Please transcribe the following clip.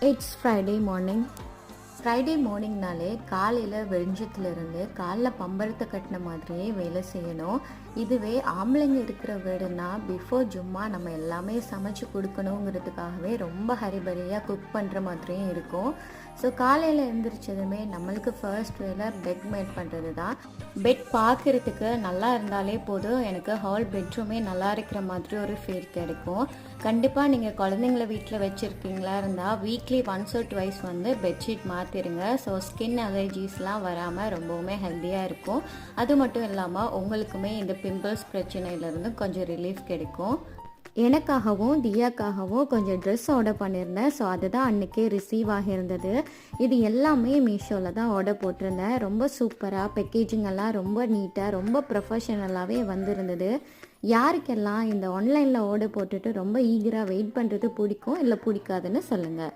It's Friday morning. Friday மார்னிங்னாலே காலையில் வெளிஞ்சத்துலேருந்து காலைல பம்பரத்தை கட்டின மாதிரியே வேலை செய்யணும். இதுவே ஆம்பளைங்க இருக்கிற வீடுனா பிஃபோர் ஜும்மா நம்ம எல்லாமே சமைச்சு கொடுக்கணுங்கிறதுக்காகவே ரொம்ப ஹரிபரியாக குக் பண்ணுற மாதிரியும் இருக்கும். ஸோ காலையில் எழுந்திரிச்சதுமே நம்மளுக்கு ஃபர்ஸ்ட் வேலை பெட் மேட் பண்ணுறது தான். பெட் பார்க்குறதுக்கு நல்லா இருந்தாலே போதும், எனக்கு ஹால் பெட்ரூமே நல்லா இருக்கிற மாதிரி ஒரு ஃபீல் கிடைக்கும். கண்டிப்பாக நீங்கள் குழந்தைங்கள வீட்டில் வச்சுருக்கீங்களா இருந்தால் வீக்லி ஒன்ஸ் ஆர் ட்வைஸ் வந்து பெட்ஷீட் மாற்றிடுங்க. ஸோ ஸ்கின் அலர்ஜிஸ்லாம் வராமல் ரொம்பவுமே ஹெல்த்தியாக இருக்கும். அது மட்டும் இல்லாமல் உங்களுக்குமே இந்த பிம்பிள்ஸ் பிரச்சனையிலேருந்து கொஞ்சம் ரிலீஃப் கிடைக்கும். எனக்காகவும் தியாக்காகவும் கொஞ்சம் ட்ரெஸ் ஆர்டர் பண்ணியிருந்தேன். ஸோ அதுதான் அன்றைக்கே ரிசீவ் ஆகியிருந்தது. இது எல்லாமே மீஷோவில் தான் ஆர்டர் போட்டிருந்தேன். ரொம்ப சூப்பராக பேக்கேஜிங் எல்லாம் ரொம்ப நீட்டாக ரொம்ப ப்ரொஃபஷனலாகவே வந்திருந்தது. யாருக்கெல்லாம் இந்த ஆன்லைனில் ஆர்டர் போட்டுட்டு ரொம்ப ஈகராக வெயிட் பண்ணுறது பிடிக்கும் இல்லை பிடிக்காதுன்னு சொல்லுங்கள்.